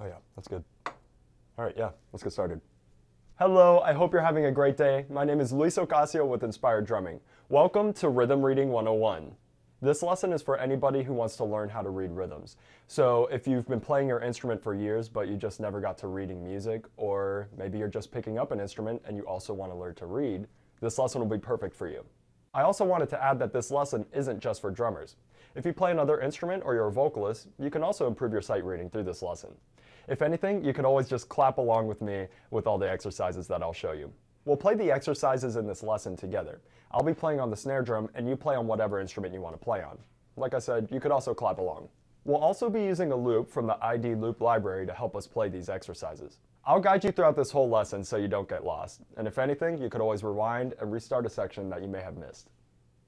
Oh yeah, that's good. All right, yeah, let's get started. Hello, I hope you're having a great day. My name is Luis Ocasio with Inspired Drumming. Welcome to Rhythm Reading 101. This lesson is for anybody who wants to learn how to read rhythms. So if you've been playing your instrument for years, but you just never got to reading music, or maybe you're just picking up an instrument and you also want to learn to read, this lesson will be perfect for you. I also wanted to add that this lesson isn't just for drummers. If you play another instrument or you're a vocalist, you can also improve your sight reading through this lesson. If anything, you can always just clap along with me with all the exercises that I'll show you. We'll play the exercises in this lesson together. I'll be playing on the snare drum and you play on whatever instrument you want to play on. Like I said, you could also clap along. We'll also be using a loop from the ID Loop library to help us play these exercises. I'll guide you throughout this whole lesson so you don't get lost. And if anything, you could always rewind and restart a section that you may have missed.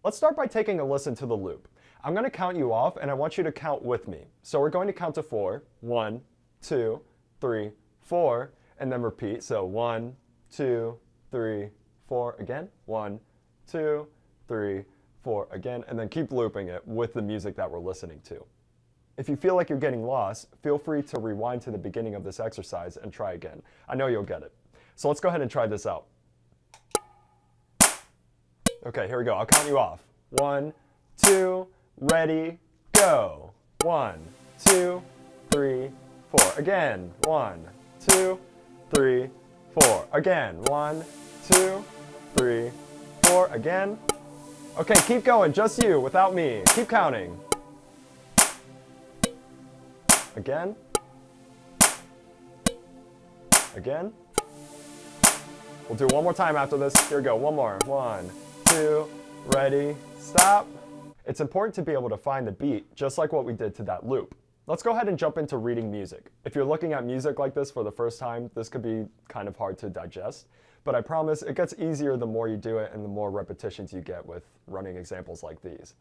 Let's start by taking a listen to the loop. I'm going to count you off and I want you to count with me. So we're going to count to 4. 1, 2, 3, 4, and then repeat. So 1, 2, 3, 4 again. 1, 2, 3, 4 again, and then keep looping it with the music that we're listening to. If you feel like you're getting lost, feel free to rewind to the beginning of this exercise and try again. I know you'll get it. So let's go ahead and try this out. Okay, here we go. I'll count you off. 1, 2, ready, go. 1, 2, 3, 4. Again. 1, 2, 3, 4. Again. 1, 2, 3, 4. Again. Okay, keep going. Just you, without me. Keep counting. Again. Again. We'll do one more time after this. Here we go. One more. 1, 2, ready, stop. It's important to be able to find the beat, just like what we did to that loop. Let's go ahead and jump into reading music. If you're looking at music like this for the first time, this could be kind of hard to digest, but I promise it gets easier the more you do it and the more repetitions you get with running examples like these.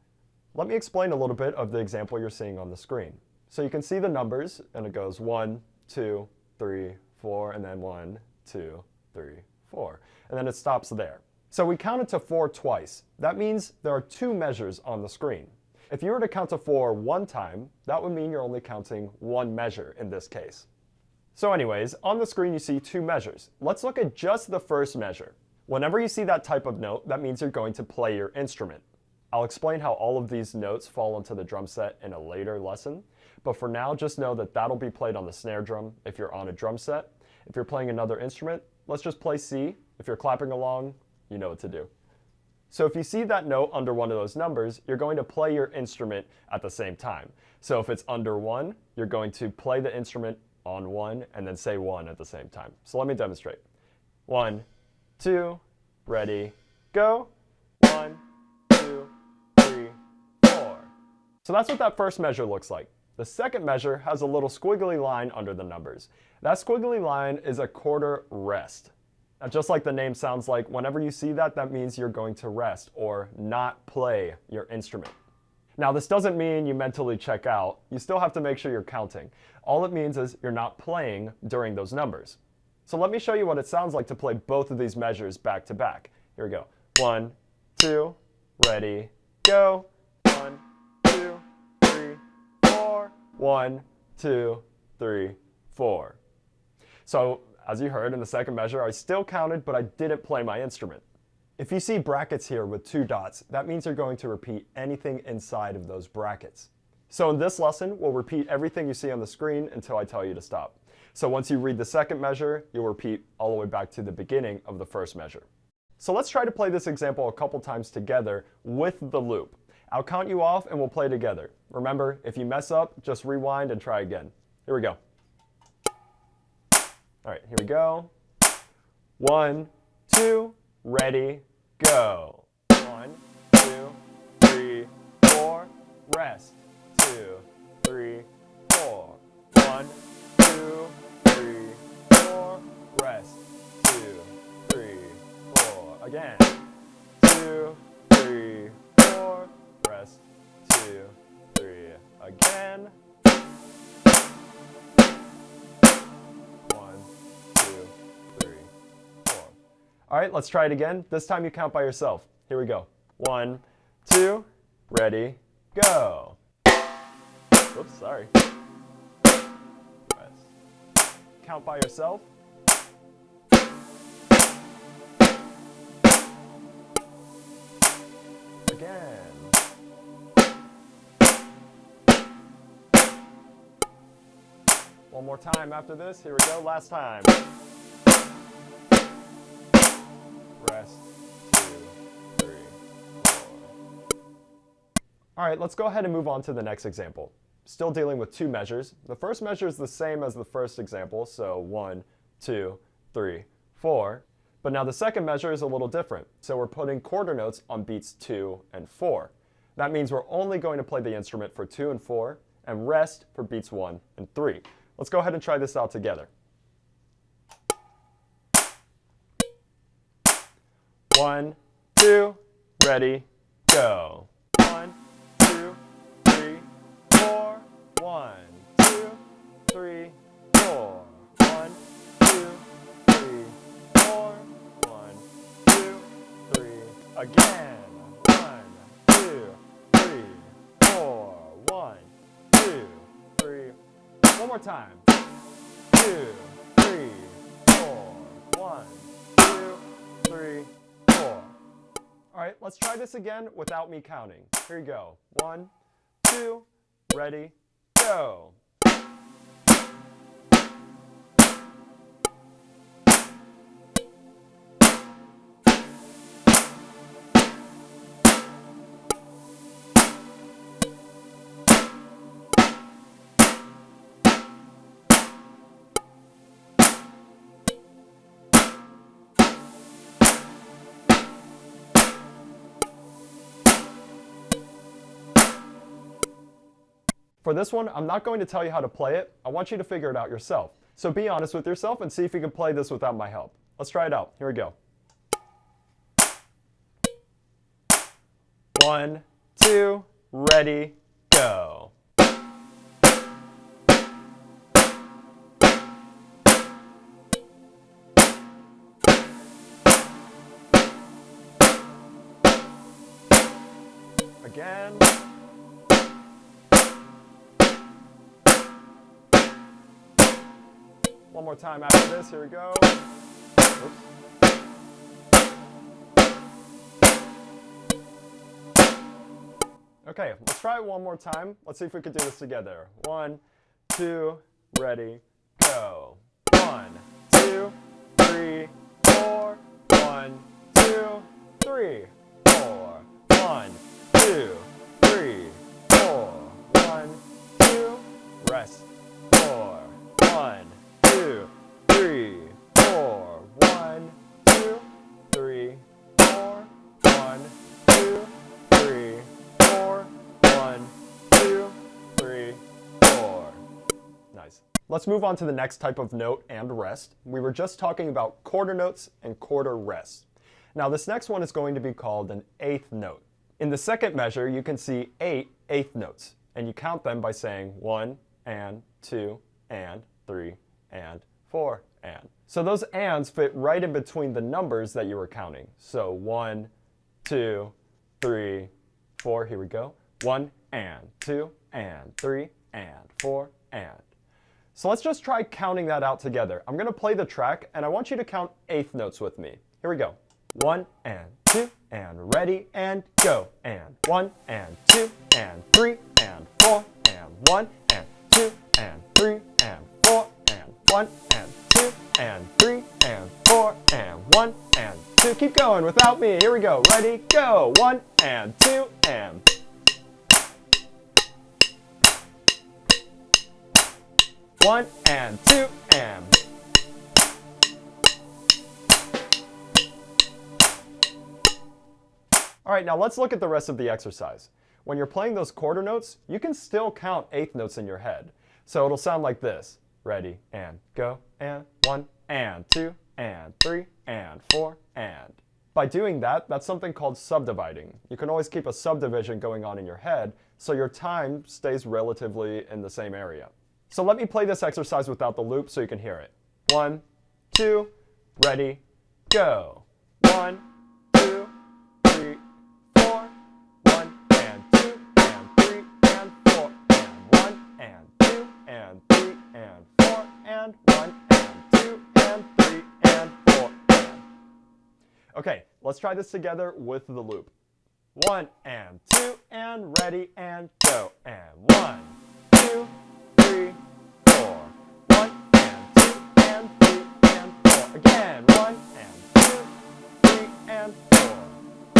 Let me explain a little bit of the example you're seeing on the screen. So you can see the numbers, and it goes 1, 2, 3, 4, and then 1, 2, 3, 4. And then it stops there. So we counted to 4 twice. That means there are 2 measures on the screen. If you were to count to 4 one time, that would mean you're only counting 1 measure in this case. So anyways, on the screen you see 2 measures. Let's look at just the first measure. Whenever you see that type of note, that means you're going to play your instrument. I'll explain how all of these notes fall into the drum set in a later lesson, but for now just know that that'll be played on the snare drum if you're on a drum set. If you're playing another instrument, let's just play C. If you're clapping along, you know what to do. So if you see that note under one of those numbers, you're going to play your instrument at the same time. So if it's under 1, you're going to play the instrument on 1 and then say 1 at the same time. So let me demonstrate. 1, 2, ready, go. 1, 2, 3, 4. So that's what that first measure looks like. The second measure has a little squiggly line under the numbers. That squiggly line is a quarter rest. Now, just like the name sounds like, whenever you see that, that means you're going to rest or not play your instrument. Now, this doesn't mean you mentally check out. You still have to make sure you're counting. All it means is you're not playing during those numbers. So let me show you what it sounds like to play both of these measures back to back. Here we go. 1, 2, ready, go. 1, 2, 3, 4. 1, 2, 3, 4. So, as you heard in the second measure, I still counted, but I didn't play my instrument. If you see brackets here with 2 dots, that means you're going to repeat anything inside of those brackets. So in this lesson, we'll repeat everything you see on the screen until I tell you to stop. So once you read the second measure, you'll repeat all the way back to the beginning of the first measure. So let's try to play this example a couple times together with the loop. I'll count you off and we'll play together. Remember, if you mess up, just rewind and try again. Here we go. All right, here we go. 1, 2, ready, go. 1, 2, 3, 4, rest. 2, 3, 4. 1, 2, 3, 4, rest. 2, 3, 4. Again. 2, 3, 4, rest. 2, 3. Again. All right, let's try it again. This time you count by yourself. Here we go. 1, 2, ready, go. Oops, sorry. Rest. count by yourself. Again. One more time after this. Here we go. Last time. Rest. 2, 3, 4. All right, let's go ahead and move on to the next example. Still dealing with two measures. The first measure is the same as the first example, so 1, 2, 3, 4. But now the second measure is a little different. So we're putting quarter notes on beats 2 and 4. That means we're only going to play the instrument for 2 and 4 and rest for beats 1 and 3. Let's go ahead and try this out together. 1, 2, ready, go. 1, 2, 3, 4. 1, 2, 3, 4. 1, 2, 3, 4. 1, 2, 3. Again. 1, 2, 3, 4. 1, 2, 3. One more time. 2, 3, 4. 1, 2, 3, 4. All right, let's try this again without me counting. Here you go. 1, 2, ready, go. For this one, I'm not going to tell you how to play it. I want you to figure it out yourself. So be honest with yourself and see if you can play this without my help. Let's try it out. Here we go. 1, 2, ready, go. Again. One more time after this. Here we go. Oops. Okay, let's try it one more time. Let's see if we can do this together. 1, 2, ready, go. 1, 2, 3, 4. 1, 2, 3, 4. 1, 2, 3, 4. 1, 2, rest. 4. 1, 2, 3, 4. 1, 2, 3, 4. 1, 2, 3, 4. 1, 2, 3, 4. Nice. Let's move on to the next type of note and rest. We were just talking about quarter notes and quarter rests. Now this next one is going to be called an eighth note. In the second measure, you can see 8 eighth notes, and you count them by saying 1 and 2 and 3 and 4 and. So those ands fit right in between the numbers that you were counting. So 1, 2, 3, 4, here we go. 1 and 2 and 3 and 4 and. So let's just try counting that out together. I'm going to play the track, and I want you to count eighth notes with me. Here we go. 1 and 2 and ready and go. And 1 and 2 and 3 and 4 and 1 and 2 and 3 and 4 and 1 and 2 and 3 and 4 and 1 and 2. Keep going without me. Here we go. Ready, go. 1 and 2 and. 1 and 2 and. All right, now let's look at the rest of the exercise. When you're playing those quarter notes, you can still count eighth notes in your head. So it'll sound like this. Ready, and go, and 1, and 2, and 3, and 4, and. By doing that, that's something called subdividing. You can always keep a subdivision going on in your head, so your time stays relatively in the same area. So let me play this exercise without the loop so you can hear it. 1, 2, ready, go. 1, 2, 3, 4. 1 and 2 and 3 and 4 and 1 and 2 and 3 and 4 and 1 and Okay, let's try this together with the loop. 1 and 2 and ready and go. And 1, 2, 3, 4. 1 and 2 and 3 and 4. Again, 1 and 2, 3 and 4.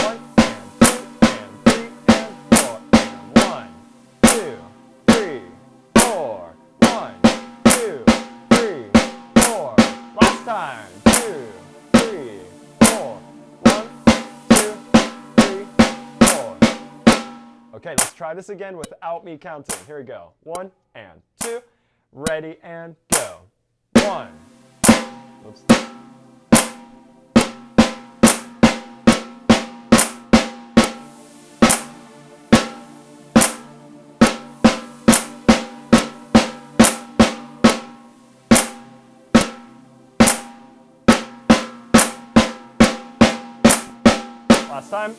1 and 2 and 3 and 4. And 1, 2, 3, 4. 1, 2, 3, 4. Last time. 2, 3, 4. 1, 2, 3, 4. Okay, let's try this again without me counting. Here we go. 1 and 2. Ready and go. 1. Oops. Last time.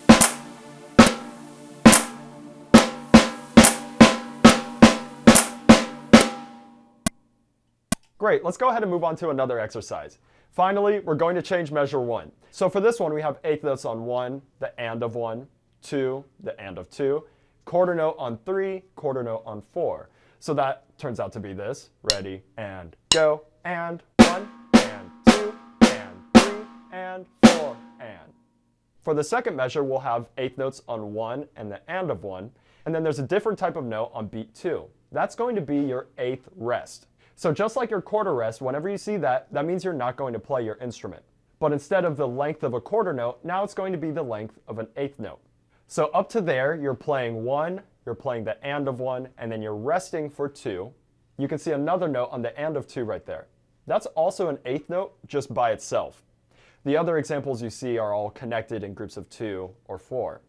Great, let's go ahead and move on to another exercise. Finally, we're going to change measure 1. So for this one, we have eighth notes on 1, the and of 1, 2, the and of 2, quarter note on 3, quarter note on 4. So that turns out to be this. Ready, and go, and 1, and 2, and 3, and 4, and. For the second measure, we'll have eighth notes on 1 and the and of 1, and then there's a different type of note on beat 2. That's going to be your eighth rest. So just like your quarter rest, whenever you see that, that means you're not going to play your instrument. But instead of the length of a quarter note, now it's going to be the length of an eighth note. So up to there, you're playing 1, you're playing the and of 1, and then you're resting for 2. You can see another note on the and of 2 right there. That's also an eighth note just by itself. The other examples you see are all connected in groups of 2 or 4.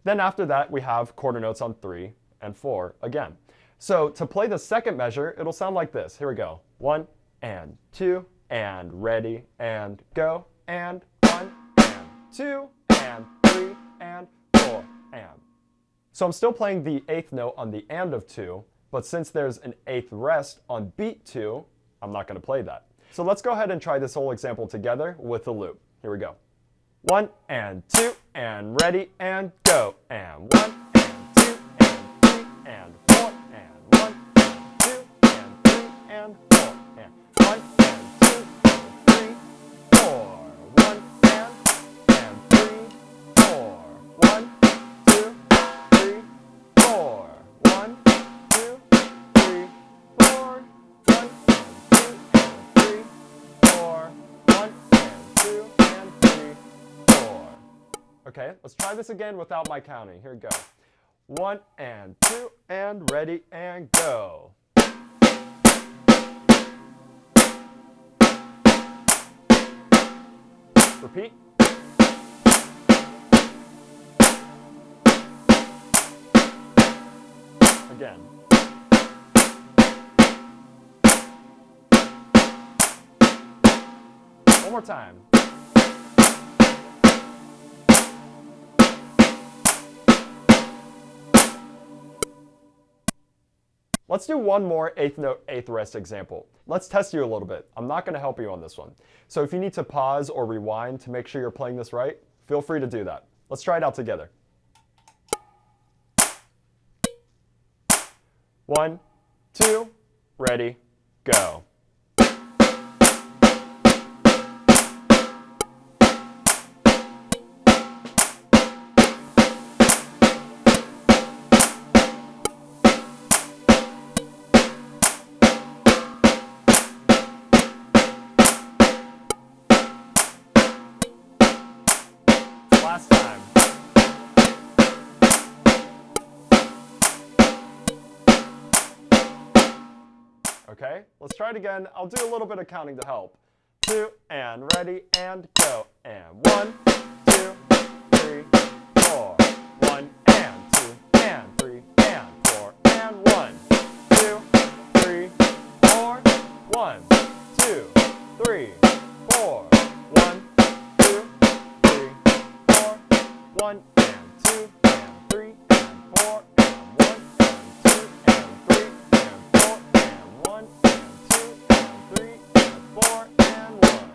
Then after that, we have quarter notes on 3 and 4 again. So to play the second measure, it'll sound like this. Here we go. 1 and 2 and ready and go. And 1 and 2 and 3 and 4 and. So I'm still playing the eighth note on the and of 2, but since there's an eighth rest on beat 2, I'm not going to play that. So let's go ahead and try this whole example together with the loop. Here we go. 1 and 2 and ready and go. And 1 and 2 and 3 and 4 and 1 and 2 and 3 and 4 and 1 and 2 and 3, 4. 1 and 3, 4. 1, 2, 3, 4. 1, 2, 3, 4. 1 and 2 and 3, 4. 1 and 2 and 3, 4. Okay, let's try this again without my counting. Here we go. 1 and 2 and ready and go. Repeat. Again. One more time. Let's do one more eighth note, eighth rest example. Let's test you a little bit. I'm not going to help you on this one. So if you need to pause or rewind to make sure you're playing this right, feel free to do that. Let's try it out together. 1, 2, ready, go. Last time. Okay, let's try it again. I'll do a little bit of counting to help. 2 and ready and go. And 1, 2, 3, 4. 1 and 2 and 3 and 4. And 1, 2, 3, 4. 1, 2, 3, 4. 1, 2, 3, 4. 1 and 2 and 3 and 4 and 1 and 2 and 3 and 4 and 1 and 2 and 3 and 4 and 1.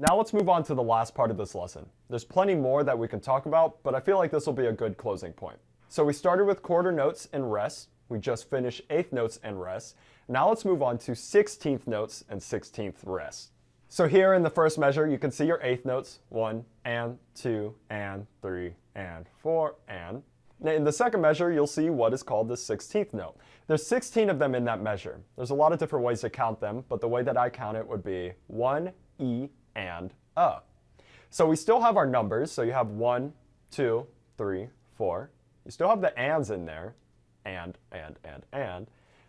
Now let's move on to the last part of this lesson. There's plenty more that we can talk about, but I feel like this will be a good closing point. So we started with quarter notes and rests. We just finished eighth notes and rests. Now let's move on to 16th notes and 16th rests. So here in the first measure, you can see your eighth notes, 1 and 2 and 3 and 4 and. In the second measure, you'll see what is called the 16th note. There's 16 of them in that measure. There's a lot of different ways to count them, but the way that I count it would be 1, E, and A. So we still have our numbers, so you have 1, 2, 3, 4. You still have the ands in there, and.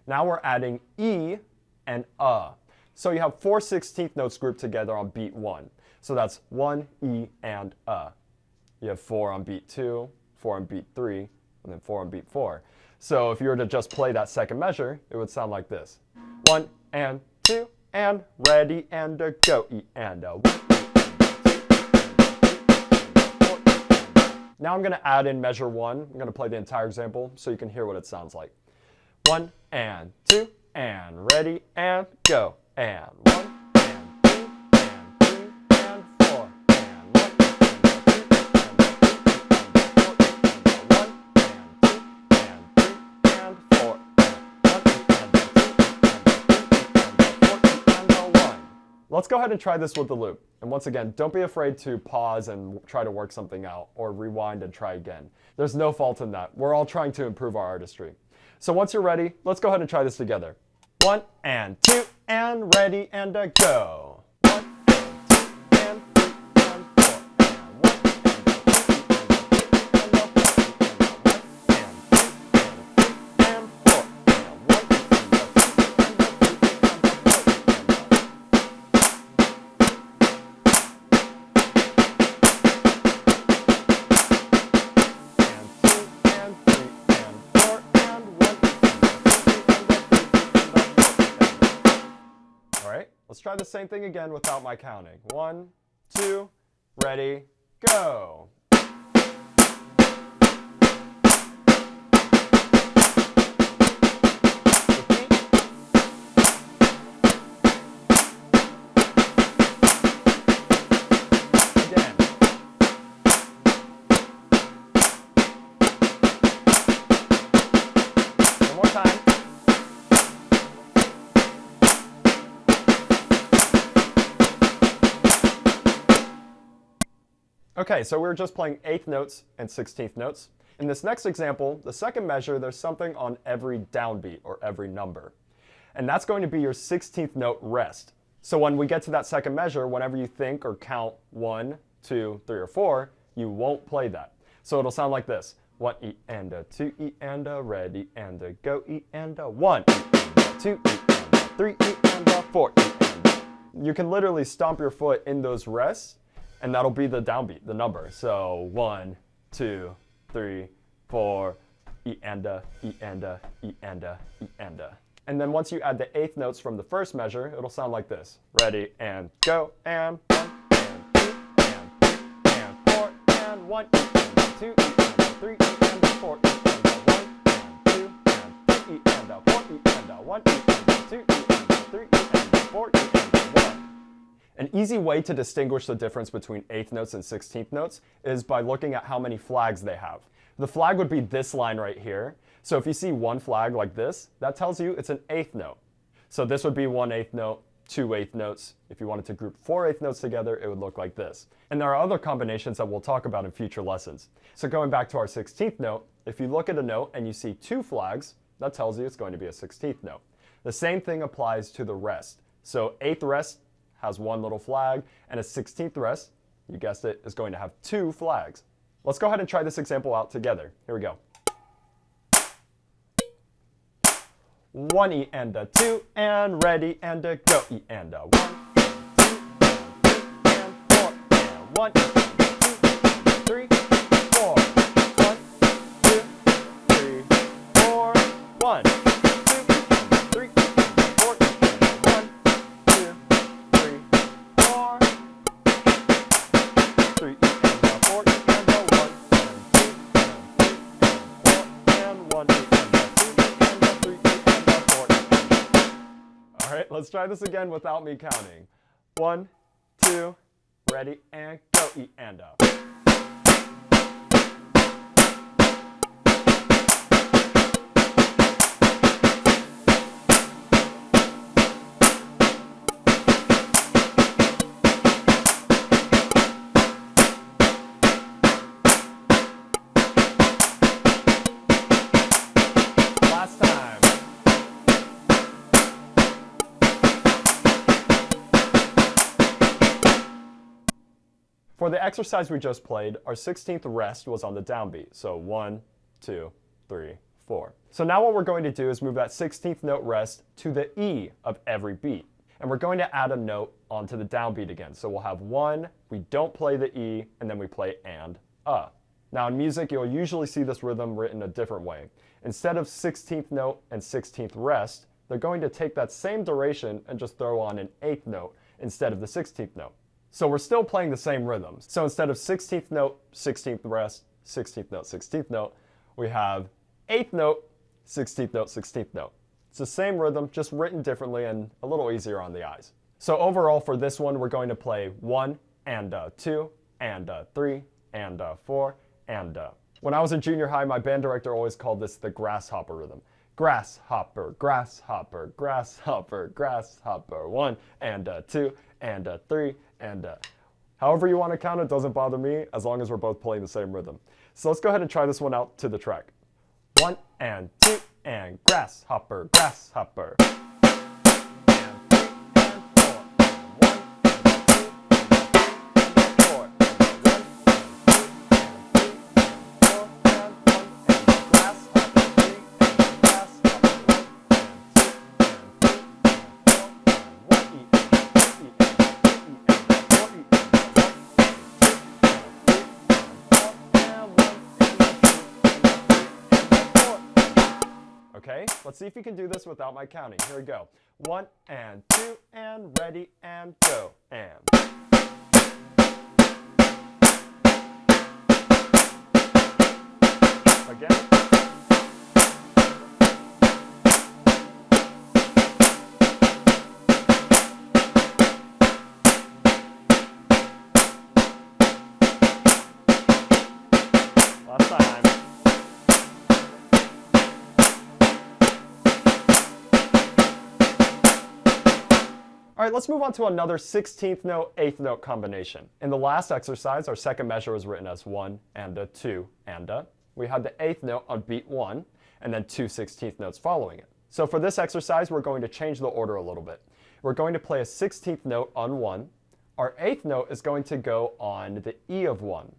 Now we're adding E and A. So you have 4 16th notes grouped together on beat 1. So that's 1, E, and A. You have 4 on beat 2, 4 on beat 3, and then 4 on beat 4. So if you were to just play that second measure, it would sound like this. 1 and 2 and ready and a go, E and a. Now I'm going to add in measure 1. I'm going to play the entire example so you can hear what it sounds like. 1 and 2 and ready and go. And 1 and 2 and 3 and 4 and 1 and 2 and 4 and 1. Let's go ahead and try this with the loop. And once again, don't be afraid to pause and try to work something out or rewind and try again. There's no fault in that. We're all trying to improve our artistry. So once you're ready, let's go ahead and try this together. 1 and 2 and ready and a go. 1 and 2 and 3 and 4 and 1 and 2 Let's try the same thing again without my counting. 1, 2, ready, go. Again. One more time. Okay, so we're just playing 8th notes and 16th notes. In this next example, the second measure, there's something on every downbeat or every number. And that's going to be your 16th note rest. So when we get to that second measure, whenever you think or count 1, 2, 3, or 4, you won't play that. So it'll sound like this. 1 E and a 2 E and a ready and a go E and a 1 E and a 2 E and a 3 E and a 4 E and a. You can literally stomp your foot in those rests, and that'll be the downbeat, the number. So 1, 2, 3, 4, E and a, E and a, E and a, E and a. And then once you add the 8th notes from the first measure, it'll sound like this. Ready and go and 1 and 2 and 3 and 4 and 1 E and a 2 E and a 3 E and a 4 E and a 1 and 2 and 3 E and a 4 E and a 1 E and a 2 E and a 3 E and a 4 E and a 1. An easy way to distinguish the difference between 8th notes and 16th notes is by looking at how many flags they have. The flag would be this line right here. So if you see one flag like this, that tells you it's an 8th note. So this would be 1 8th note, 2 8th notes. If you wanted to group 4 8th notes together, it would look like this. And there are other combinations that we'll talk about in future lessons. So going back to our 16th note, if you look at a note and you see 2 flags, that tells you it's going to be a 16th note. The same thing applies to the rest. So 8th rest has 1 little flag, and a 16th rest, you guessed it, is going to have 2 flags. Let's go ahead and try this example out together. Here we go. 1 E and a 2 and ready and a go E and a 1 and 2 and 3 and 4 and 1 E and a 2 and 3 4 1 2 3 4 1 2 and 3 and 4 and 1 2 3 4 3 and 4 and 1 and 2 and 3 and 4 and 1 and 2 and 3 and 4. All right, let's try this again without me counting. 1, 2, ready, and go, E and A. Last time. For the exercise we just played, our 16th rest was on the downbeat. So 1, 2, 3, 4. So now what we're going to do is move that 16th note rest to the E of every beat. And we're going to add a note onto the downbeat again. So we'll have 1, we don't play the E, and then we play and, A. Now in music, you'll usually see this rhythm written a different way. Instead of 16th note and 16th rest, they're going to take that same duration and just throw on an 8th note instead of the 16th note. So we're still playing the same rhythms. So instead of 16th note, 16th rest, 16th note, 16th note, we have 8th note, 16th note, 16th note. It's the same rhythm, just written differently and a little easier on the eyes. So overall for this one, we're going to play 1 and 2 and 3 and 4 and When I was in junior high, my band director always called this the grasshopper rhythm. Grasshopper, grasshopper, grasshopper, grasshopper. 1 and 2 and 3 and however you want to count it, doesn't bother me as long as we're both playing the same rhythm. So let's go ahead and try this one out to the track. 1 and 2 and grasshopper, grasshopper. Okay, let's see if you can do this without my counting. Here we go. 1 and 2 and ready and go. And. Again. Last time. All right, let's move on to another 16th note, 8th note combination. In the last exercise, our second measure was written as 1 and a 2 and a. We had the 8th note on beat 1 and then 2 16th notes following it. So for this exercise, we're going to change the order a little bit. We're going to play a 16th note on 1. Our 8th note is going to go on the E of 1.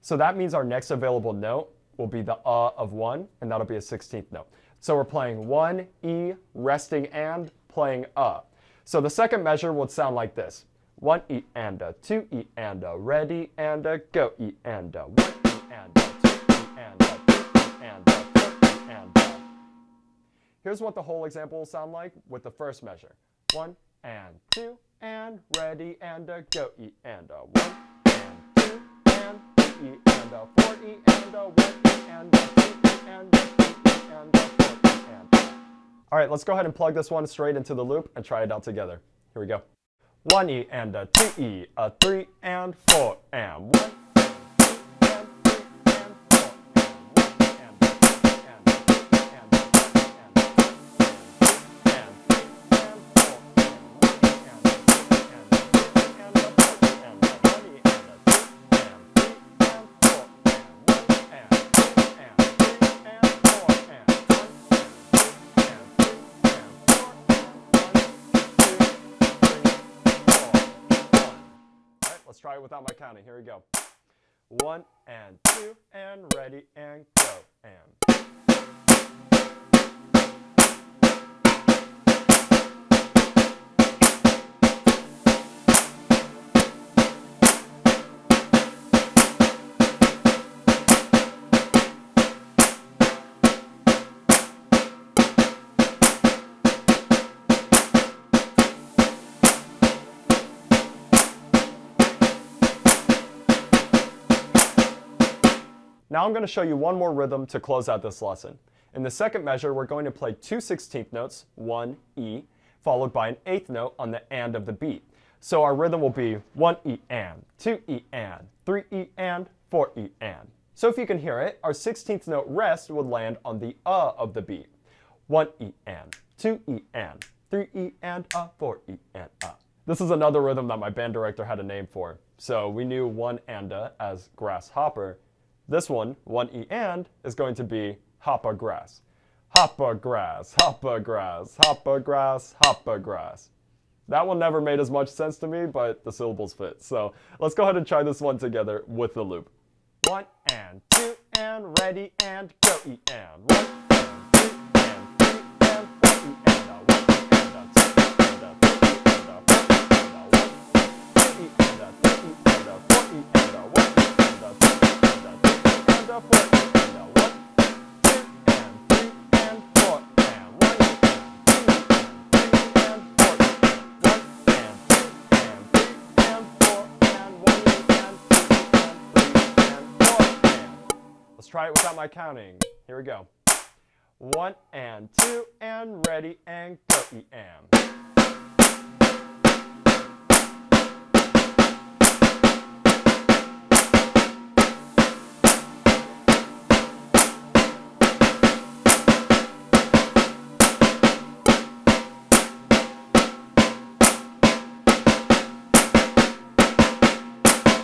So that means our next available note will be the of 1, and that'll be a 16th note. So we're playing 1, E, resting and, playing a. So the second measure would sound like this. 1 E and a, 2 E and a, ready and a, go E and a, 1 E and a, 2 E and a, 3 E and a, 4 E and a. Here's what the whole example will sound like with the first measure. 1 and 2 and ready and a, go E and a, 1 and 2 and 3 E and a, 4 E and a, 1 E and a, 2 E and a, 3 E and a, 4 E and a. All right, let's go ahead and plug this one straight into the loop and try it out together. Here we go. 1 E and a 2 E, a 3 and 4 and 1 and 2 and 3 and 4 and 1 and 2 and 3 and 4 and 1 and 2 and 4 and 1 and 2 and 3 and 4 and 1 E and a 2 and 3 and 4 and 1 and 2 and 3 and 4 and 1 Let's try it without my counting. Here we go. 1 and 2 and ready and go and. Now I'm going to show you one more rhythm to close out this lesson. In the second measure, we're going to play 2 16th notes, 1 E, followed by an 8th note on the and of the beat. So our rhythm will be 1 E and, 2 E and, 3 E and, 4 E and. So if you can hear it, our 16th note rest would land on the of the beat. 1 E and, 2 E and, 3 E and, 4 E and, This is another rhythm that my band director had a name for. So we knew 1 and as grasshopper. This one, 1 E and, is going to be hoppa grass. Hoppa grass, hoppa grass, hoppa grass, hoppa grass. That one never made as much sense to me, but the syllables fit. So let's go ahead and try this one together with the loop. 1 and 2 and ready and go E and. 1 and 2 and 3 and 4 E and 1 and 2 and 3 and 4 E and 1 2 E and 3 E and 4 E and 1 and 2 and 3 and 4 E and 1 2 and 3 and 4 and 1 2 and 3 and 4 and 1 Let's try it without my counting. Here we go. 1 and 2 and ready and go E and.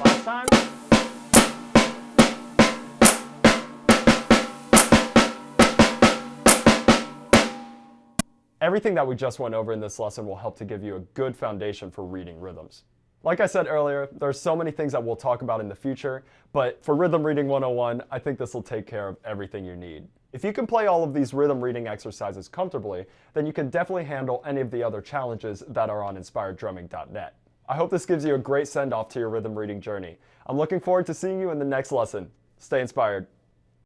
Last time. Everything that we just went over in this lesson will help to give you a good foundation for reading rhythms. Like I said earlier, there's so many things that we'll talk about in the future, but for Rhythm Reading 101, I think this will take care of everything you need. If you can play all of these rhythm reading exercises comfortably, then you can definitely handle any of the other challenges that are on inspireddrumming.net. I hope this gives you a great send-off to your rhythm reading journey. I'm looking forward to seeing you in the next lesson. Stay inspired.